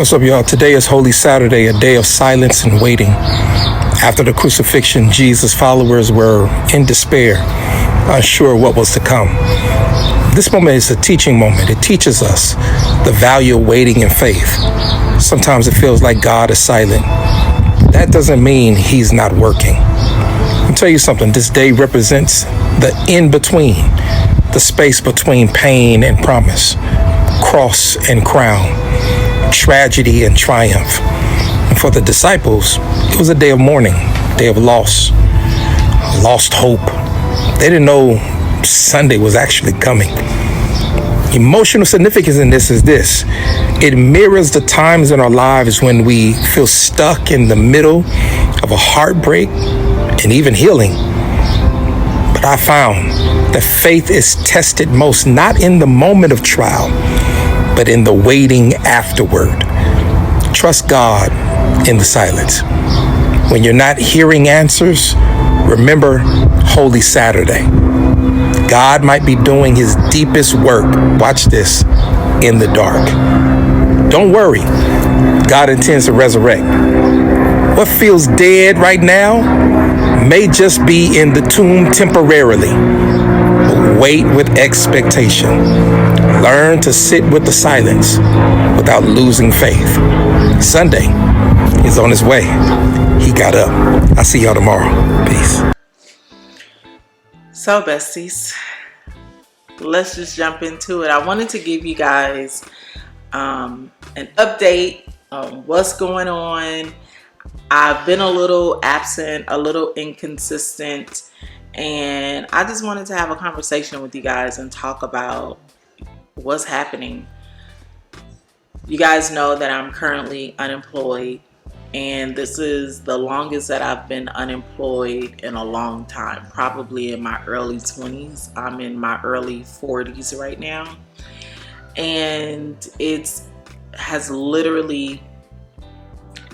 What's up, y'all? Today is Holy Saturday, a day of silence and waiting. After the crucifixion, Jesus' followers were in despair, unsure what was to come. This moment is a teaching moment. It teaches us the value of waiting in faith. Sometimes it feels like God is silent. That doesn't mean he's not working. I'll tell you something, this day represents the in-between, the space between pain and promise, cross and crown, tragedy and triumph. And for the disciples, it was a day of mourning, a day of loss, lost hope. They didn't know Sunday was actually coming. Emotional significance in this is this. It mirrors the times in our lives when we feel stuck in the middle of a heartbreak and even healing. But I found that faith is tested most not in the moment of trial, but in the waiting afterward. Trust God in the silence. When you're not hearing answers, remember Holy Saturday. God might be doing his deepest work, watch this, in the dark. Don't worry, God intends to resurrect. What feels dead right now may just be in the tomb temporarily. But wait with expectation. Learn to sit with the silence without losing faith. Sunday is on his way. He got up. I'll see y'all tomorrow. Peace. So besties, let's just jump into it. I wanted to give you guys an update on what's going on. I've been a little absent, a little inconsistent, and I just wanted to have a conversation with you guys and talk about what's happening. You guys know that I'm currently unemployed, and this is the longest that I've been unemployed in a long time, probably in my early 20s. I'm in my early 40s right now, and it has literally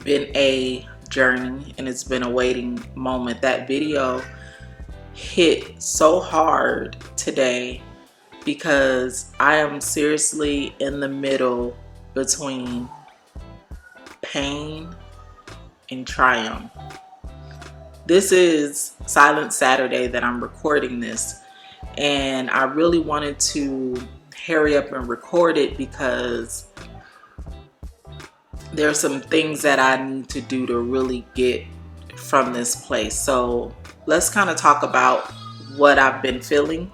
been a journey, and it's been a waiting moment. That video hit so hard today because I am seriously in the middle between pain and triumph. This is Silent Saturday that I'm recording this, and I really wanted to hurry up and record it because there are some things that I need to do to really get from this place. So let's kind of talk about what I've been feeling.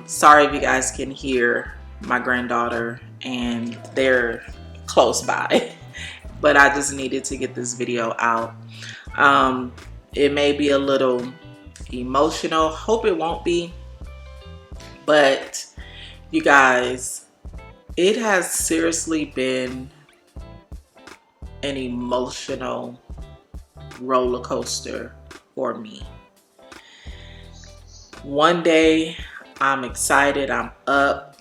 Sorry if you guys can hear my granddaughter, and they're close by, but I just needed to get this video out. It may be a little emotional, hope it won't be, but you guys, it has seriously been an emotional roller coaster for me. One day I'm excited, I'm up,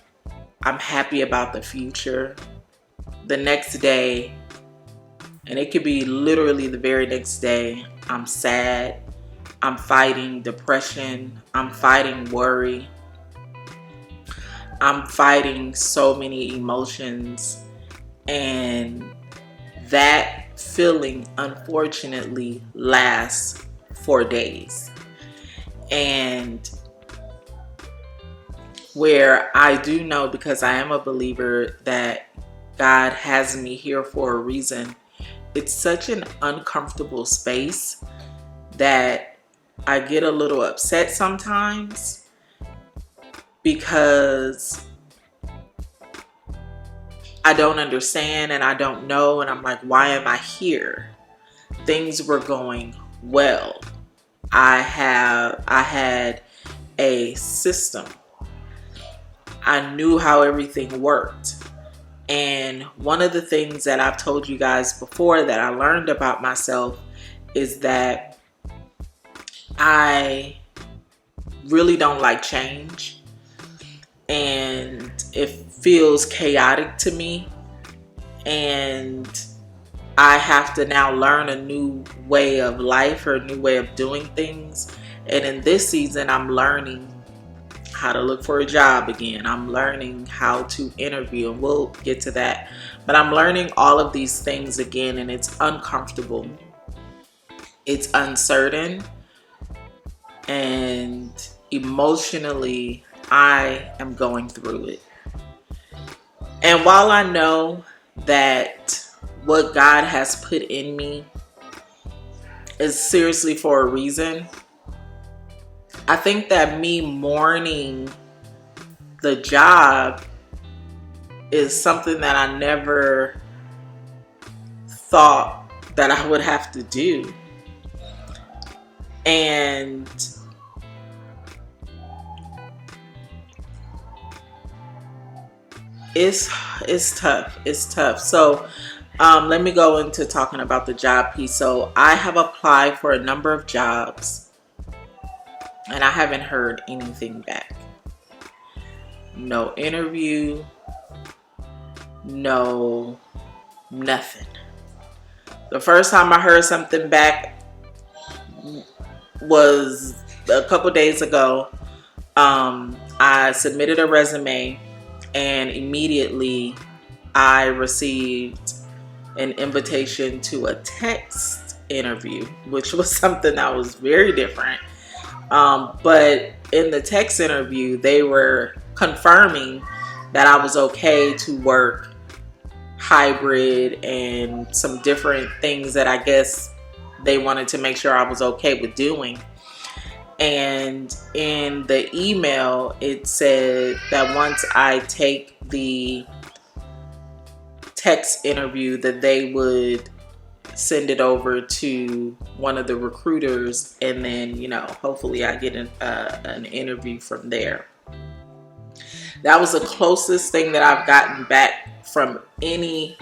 I'm happy about the future. The next day, and it could be literally the very next day, I'm sad, I'm fighting depression, I'm fighting worry, I'm fighting so many emotions, and that feeling unfortunately lasts for days. And where I do know, because I am a believer, that God has me here for a reason, it's such an uncomfortable space that I get a little upset sometimes because I don't understand and I don't know, and I'm like, why am I here? Things were going well. I had a system. I knew how everything worked. And one of the things that I've told you guys before that I learned about myself is that I really don't like change, and it feels chaotic to me, and I have to now learn a new way of life or a new way of doing things. And in this season, I'm learning how to look for a job again. I'm learning how to interview, and we'll get to that. But I'm learning all of these things again, and it's uncomfortable. It's uncertain, and emotionally, I am going through it. And while I know that what God has put in me is seriously for a reason, I think that me mourning the job is something that I never thought that I would have to do. And it's tough. It's tough. So let me go into talking about the job piece. So I have applied for a number of jobs, and I haven't heard anything back. No interview, no nothing. The first time I heard something back was a couple days ago. I submitted a resume, and immediately I received an invitation to a text interview, which was something that was very different. But in the text interview, they were confirming that I was okay to work hybrid and some different things that I guess they wanted to make sure I was okay with doing. And in the email, it said that once I take the text interview, that they would send it over to one of the recruiters, and then, you know, hopefully I get an interview from there. That was the closest thing that I've gotten back from any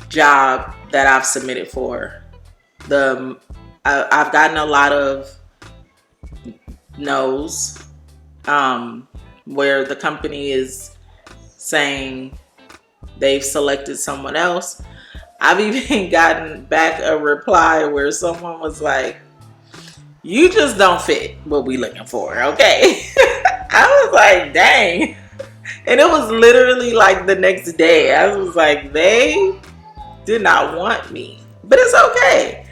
job that I've submitted for. I've gotten a lot of no's, where the company is saying they've selected someone else. I've even gotten back a reply where someone was like, "You just don't fit what we looking for, okay?" I was like, dang. And it was literally like the next day. I was like, they did not want me. But it's okay.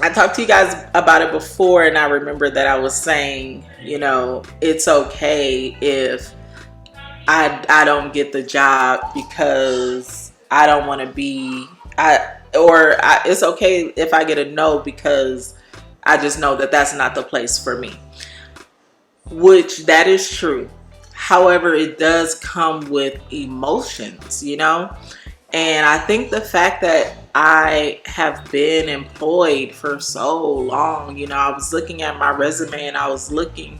I talked to you guys about it before, and I remember that I was saying, you know, it's okay if I don't get the job because I don't want to be, it's okay if I get a no because I just know that that's not the place for me. Which, that is true. However, it does come with emotions, you know? And I think the fact that I have been employed for so long, you know, I was looking at my resume, and I was looking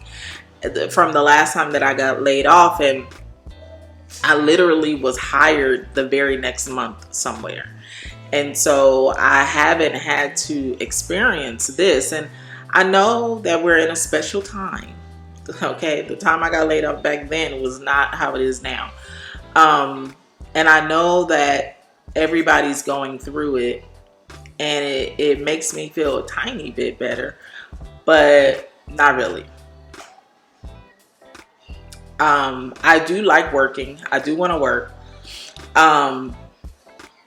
from the last time that I got laid off, and I literally was hired the very next month somewhere. And so I haven't had to experience this. And I know that we're in a special time. Okay, the time I got laid off back then was not how it is now. And I know that everybody's going through it, and it makes me feel a tiny bit better, but not really. I do like working. I do want to work. And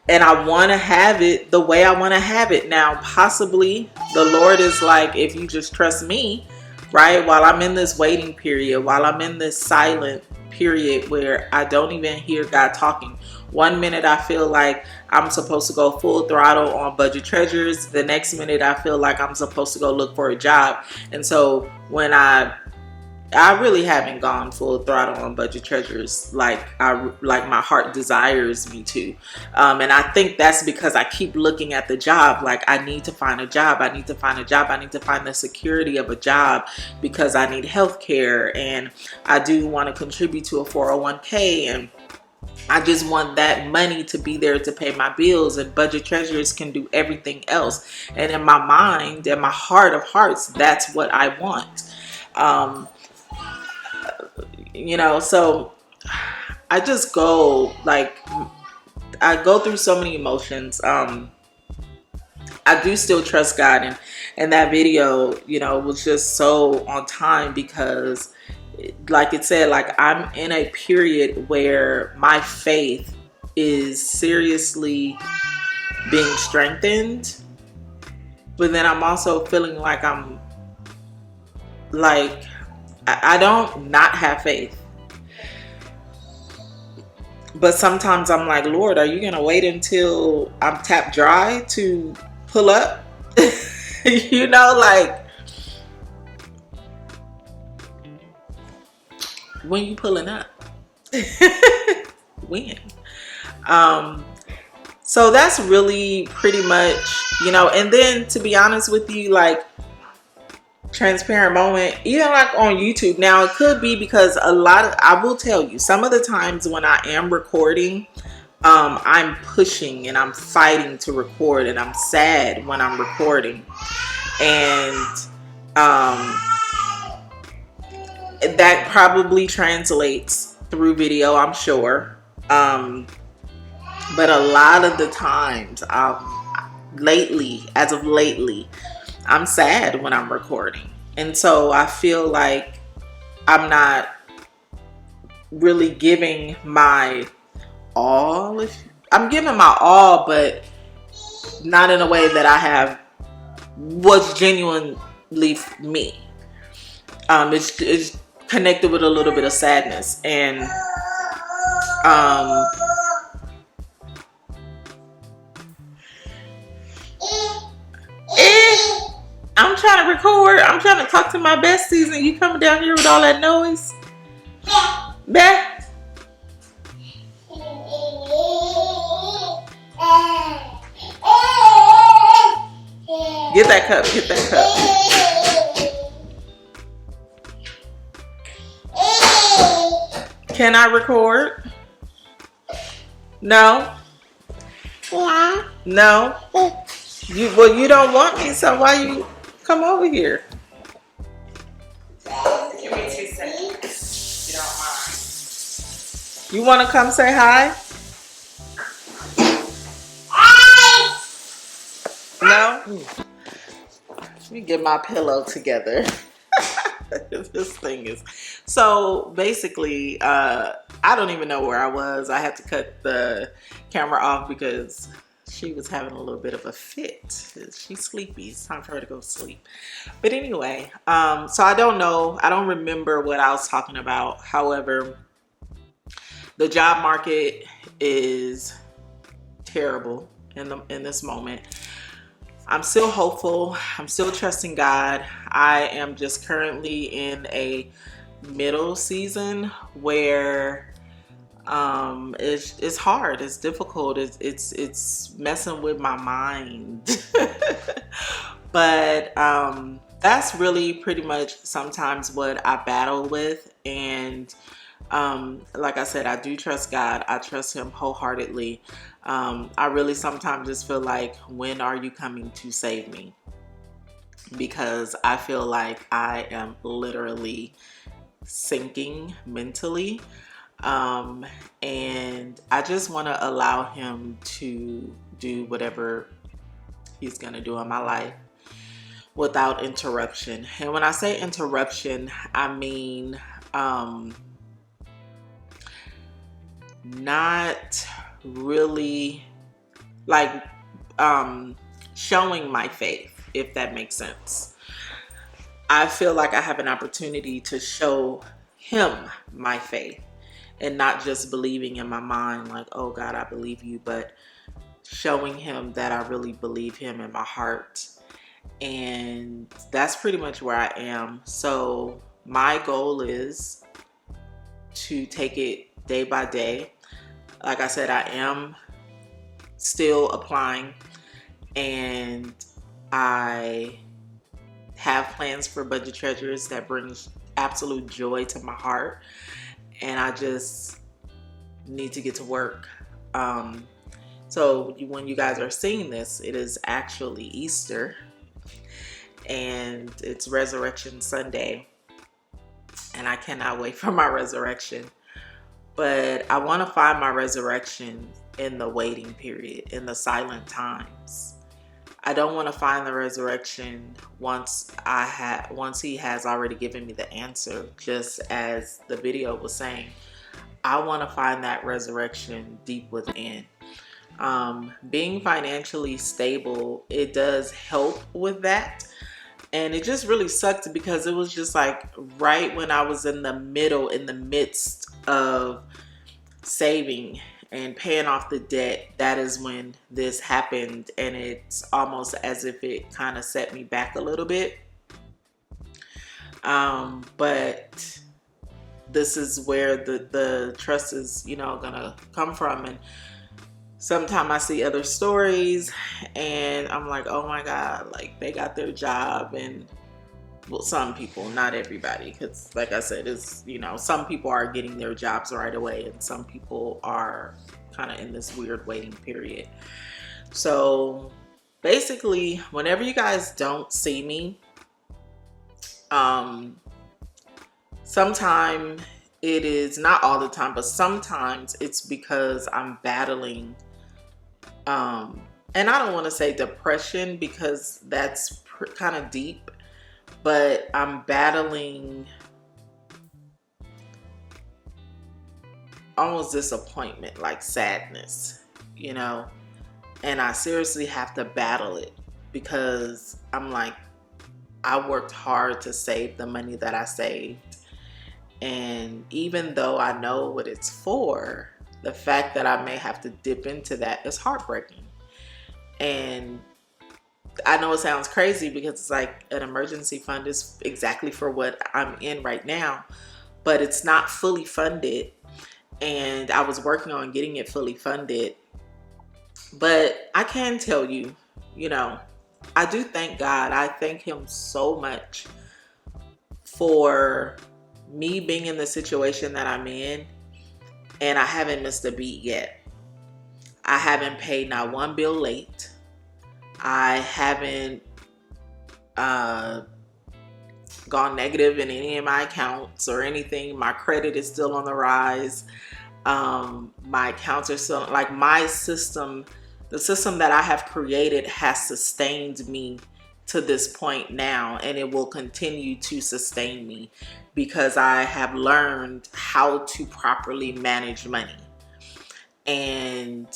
I want to have it the way I want to have it. Now, possibly the Lord is like, if you just trust me, right? While I'm in this waiting period, while I'm in this silent period where I don't even hear God talking. One minute I feel like I'm supposed to go full throttle on Budget Treasures. The next minute I feel like I'm supposed to go look for a job. And so when I really haven't gone full throttle on Budget Treasures like my heart desires me to. And I think that's because I keep looking at the job like I need to find a job. I need to find a job. I need to find the security of a job because I need health care, and I do want to contribute to a 401k, and I just want that money to be there to pay my bills, and Budget Treasures can do everything else. And in my mind, in my heart of hearts, that's what I want. You know, so I just go, like, I go through so many emotions. I do still trust God, and that video, you know, was just so on time because, like it said, like I'm in a period where my faith is seriously being strengthened, but then I'm also feeling like I'm like I don't not have faith. But sometimes I'm like, Lord, are you going to wait until I'm tapped dry to pull up? You know, like, when you pulling up? When? So that's really pretty much, you know, and then to be honest with you, like, transparent moment, even like on YouTube. Now, it could be because I will tell you, some of the times when I am recording, I'm pushing and I'm fighting to record, and I'm sad when I'm recording, and that probably translates through video, I'm sure. But a lot of the times, as of lately, I'm sad when I'm recording. And so I feel like I'm not really giving my all. I'm giving my all, but not in a way that I have was genuinely me. It's connected with a little bit of sadness, and I'm trying to record. I'm trying to talk to my besties, and you coming down here with all that noise? Bah. Get that cup. Get that cup. Can I record? No. Yeah. No. You don't want me, so why you come over here? Give me 2 seconds, if you don't mind. You want to come say hi? No? Let me get my pillow together. This thing is... So basically, I don't even know where I was. I had to cut the camera off because she was having a little bit of a fit. She's sleepy. It's time for her to go to sleep. But anyway, so I don't know. I don't remember what I was talking about. However, the job market is terrible in this moment. I'm still hopeful. I'm still trusting God. I am just currently in a middle season where it's hard, it's difficult, it's messing with my mind. But that's really pretty much sometimes what I battle with. And like I said, I do trust God. I trust him wholeheartedly. I really sometimes just feel like, when are you coming to save me? Because I feel like I am literally sinking mentally. And I just want to allow him to do whatever he's going to do in my life without interruption. And when I say interruption, I mean not really like showing my faith, if that makes sense. I feel like I have an opportunity to show him my faith, and not just believing in my mind like, oh God, I believe you, but showing him that I really believe him in my heart. And that's pretty much where I am. So my goal is to take it day by day. Like I said, I am still applying, and I have plans for Budget Treasures that brings absolute joy to my heart, and I just need to get to work. So when you guys are seeing this, it is actually Easter, and it's Resurrection Sunday, and I cannot wait for my resurrection. But I want to find my resurrection in the waiting period, in the silent times. I don't want to find the resurrection once he has already given me the answer. Just as the video was saying, I want to find that resurrection deep within. Being financially stable, it does help with that. And it just really sucked because it was just like right when I was in the midst of saving and paying off the debt, that is when this happened. And it's almost as if it kind of set me back a little bit. But this is where the trust is, gonna come from. And sometimes I see other stories and I'm like, oh my God, like they got their job. And well, some people, not everybody, because like I said, it's, some people are getting their jobs right away and some people are kind of in this weird waiting period. So basically, whenever you guys don't see me, sometimes it is, not all the time, but sometimes it's because I'm battling, and I don't want to say depression because that's kind of deep, but I'm battling almost disappointment, like sadness, and I seriously have to battle it because I'm like, I worked hard to save the money that I saved. And even though I know what it's for, the fact that I may have to dip into that is heartbreaking. And I know it sounds crazy because it's like an emergency fund is exactly for what I'm in right now, but it's not fully funded. And I was working on getting it fully funded. But I can tell you, I do thank God. I thank Him so much for me being in the situation that I'm in, and I haven't missed a beat yet. I haven't paid not one bill late. I haven't gone negative in any of my accounts or anything. My credit is still on the rise. My accounts are still, like, my system, the system that I have created has sustained me to this point now, and it will continue to sustain me because I have learned how to properly manage money. And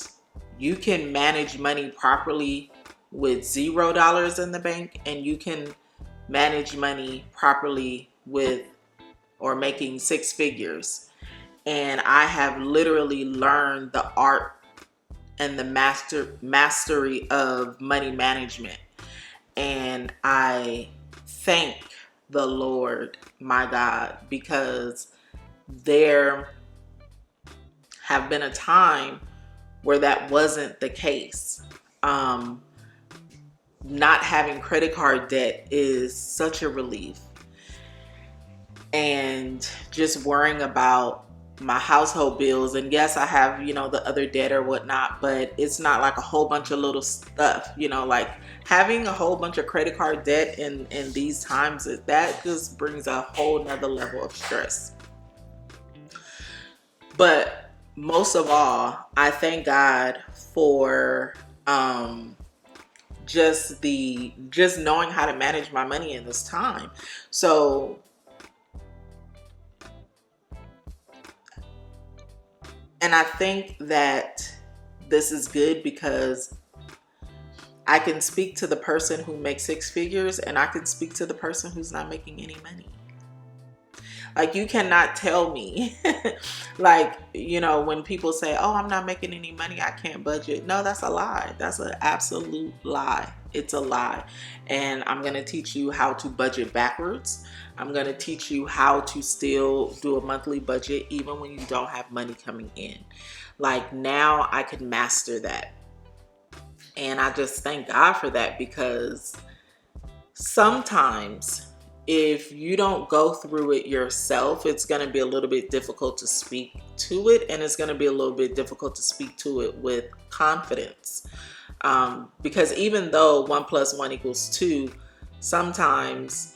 you can manage money properly with $0 in the bank, and you can manage money properly with or making six figures. And I have literally learned the art and the mastery of money management. And I thank the Lord, my God, because there have been a time where that wasn't the case. Not having credit card debt is such a relief. And just worrying about my household bills, and yes, I have, the other debt or whatnot, but it's not like a whole bunch of little stuff, like having a whole bunch of credit card debt in these times, that just brings a whole nother level of stress. But most of all, I thank God for just knowing how to manage my money in this time. So and I think that this is good because I can speak to the person who makes six figures and I can speak to the person who's not making any money. Like, you cannot tell me, like, when people say, oh, I'm not making any money, I can't budget. No, that's a lie. That's an absolute lie. It's a lie. And I'm going to teach you how to budget backwards. I'm going to teach you how to still do a monthly budget even when you don't have money coming in. Like, now I can master that. And I just thank God for that, because sometimes if you don't go through it yourself, it's going to be a little bit difficult to speak to it, and it's going to be a little bit difficult to speak to it with confidence. Because even though 1 + 1 = 2, sometimes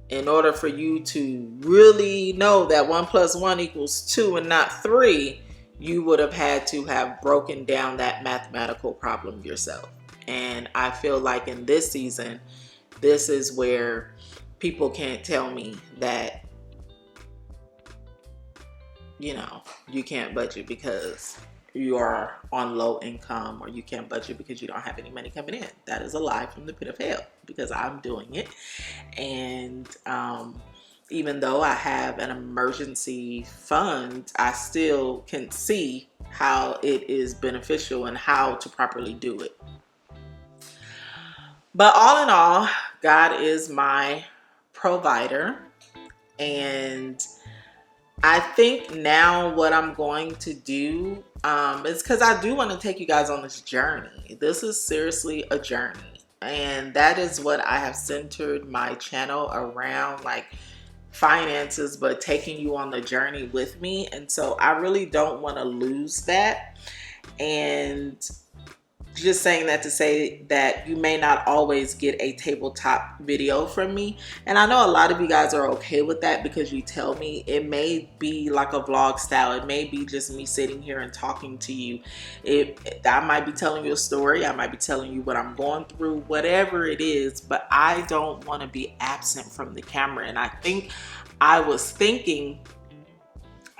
in order for you to really know that 1 + 1 = 2 and not 3, you would have had to have broken down that mathematical problem yourself. And I feel like in this season, this is where people can't tell me that, you know, you can't budget because you are on low income, or you can't budget because you don't have any money coming in. That is a lie from the pit of hell, because I'm doing it. And even though I have an emergency fund, I still can see how it is beneficial and how to properly do it. But all in all, God is my provider. And I think now what I'm going to do is, because I do want to take you guys on this journey. This is seriously a journey. And that is what I have centered my channel around, like finances, but taking you on the journey with me. And so I really don't want to lose that. And just saying that to say that you may not always get a tabletop video from me. And I know a lot of you guys are okay with that, because you tell me it may be like a vlog style. It may be just me sitting here and talking to you. I might be telling you a story. I might be telling you what I'm going through, whatever it is. But I don't want to be absent from the camera. And I was thinking,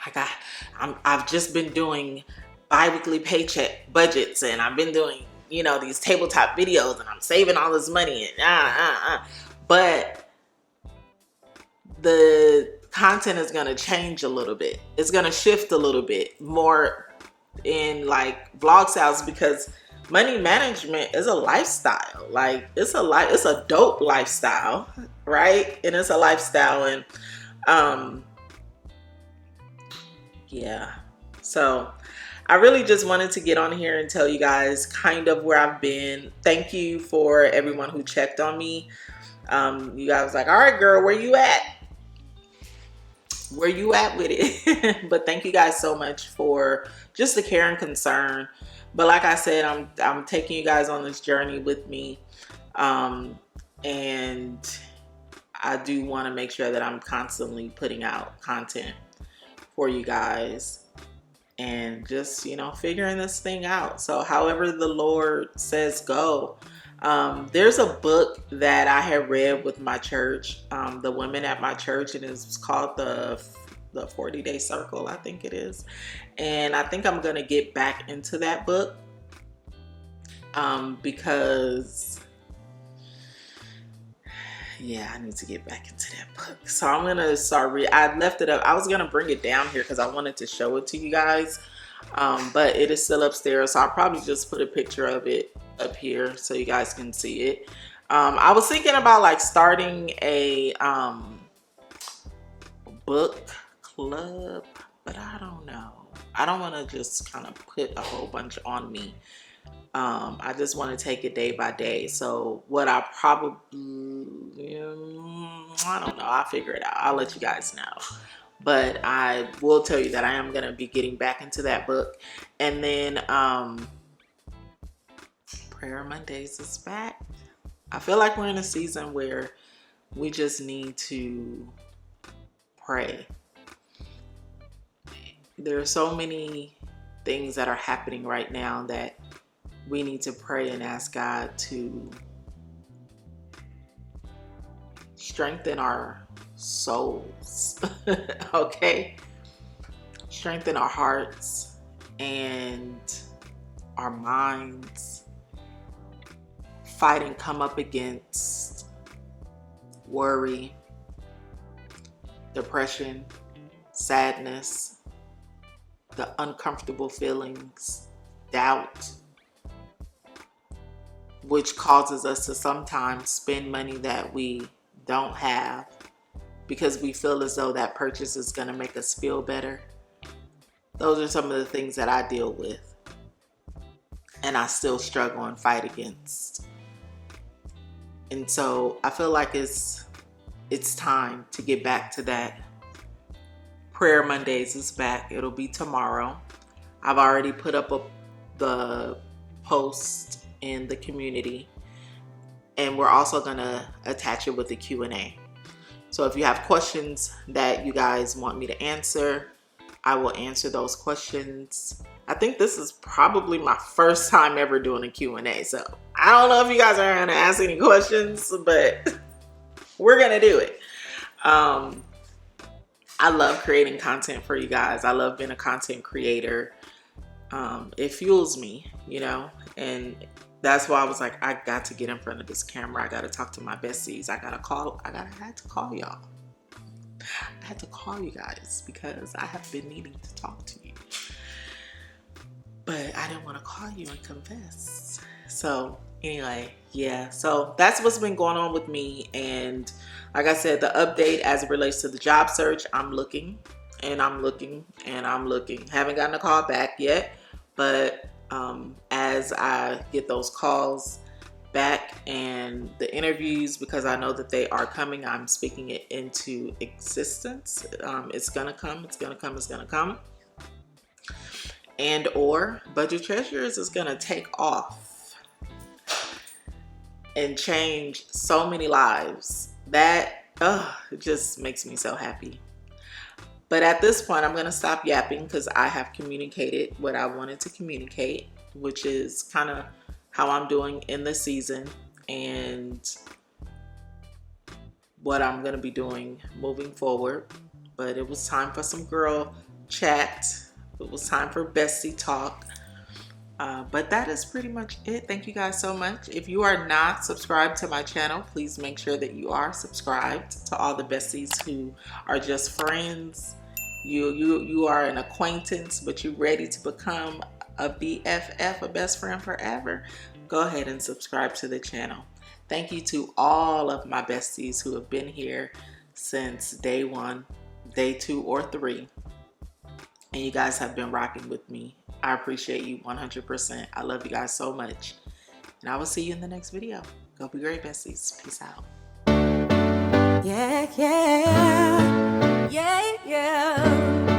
like I've just been doing bi-weekly paycheck budgets, and I've been doing, you know, these tabletop videos, and I'm saving all this money, and but the content is going to change a little bit. It's going to shift a little bit more in like vlog styles, because money management is a lifestyle. Like it's a dope lifestyle, right? And it's a lifestyle. And yeah, so I really just wanted to get on here and tell you guys kind of where I've been. Thank you for everyone who checked on me. You guys was like, all right, girl, where you at? Where you at with it? But thank you guys so much for just the care and concern. But like I said, I'm taking you guys on this journey with me. And I do want to make sure that I'm constantly putting out content for you guys. And just, you know, figuring this thing out. So however the Lord says go. There's a book that I had read with my church, the women at my church, and it's called the 40-Day Circle, I think it is. And I think I'm going to get back into that book because, yeah, I need to get back into that book. So I'm gonna start I left it up. I was gonna bring it down here because I wanted to show it to you guys, but it is still upstairs. So I'll probably just put a picture of it up here so you guys can see it. I was thinking about like starting a book club, but I don't know. I don't want to just kind of put a whole bunch on me. I just want to take it day by day. So what I probably, I don't know. I'll figure it out. I'll let you guys know. But I will tell you that I am going to be getting back into that book. And then Prayer Mondays is back. I feel like we're in a season where we just need to pray. There are so many things that are happening right now that we need to pray and ask God to strengthen our souls, okay? Strengthen our hearts and our minds. Fight and come up against worry, depression, sadness, the uncomfortable feelings, doubt, which causes us to sometimes spend money that we don't have because we feel as though that purchase is going to make us feel better. Those are some of the things that I deal with, and I still struggle and fight against. And so I feel like it's time to get back to that. Prayer Mondays is back. It'll be tomorrow. I've already put up the post in the community, and we're also going to attach it with the Q&A. So if you have questions that you guys want me to answer, I will answer those questions. I think this is probably my first time ever doing a Q&A, so I don't know if you guys are going to ask any questions, but we're going to do it. I love creating content for you guys. I love being a content creator. It fuels me, you know, and that's why I was like, I got to get in front of this camera. I got to talk to my besties. I had to call y'all. I had to call you guys because I have been needing to talk to you. But I didn't want to call you and confess. So anyway, yeah. So that's what's been going on with me. And like I said, the update as it relates to the job search, I'm looking and I'm looking and I'm looking. Haven't gotten a call back yet. But as I get those calls back and the interviews, because I know that they are coming, I'm speaking it into existence. It's gonna come, it's gonna come, it's gonna come. And or Budget Treasures is gonna take off and change so many lives. That it just makes me so happy. But at this point, I'm gonna stop yapping because I have communicated what I wanted to communicate, which is kind of how I'm doing in the season and what I'm gonna be doing moving forward. But it was time for some girl chat. It was time for bestie talk. But that is pretty much it. Thank you guys so much. If you are not subscribed to my channel, please make sure that you are subscribed. To all the besties who are just friends, you are an acquaintance, but you're ready to become a BFF, a best friend forever, go ahead and subscribe to the channel. Thank you to all of my besties who have been here since day 1, day 2, or 3. And you guys have been rocking with me. I appreciate you 100%. I love you guys so much. And I will see you in the next video. Go be great, besties. Peace out. Yeah, yeah, yeah, yeah.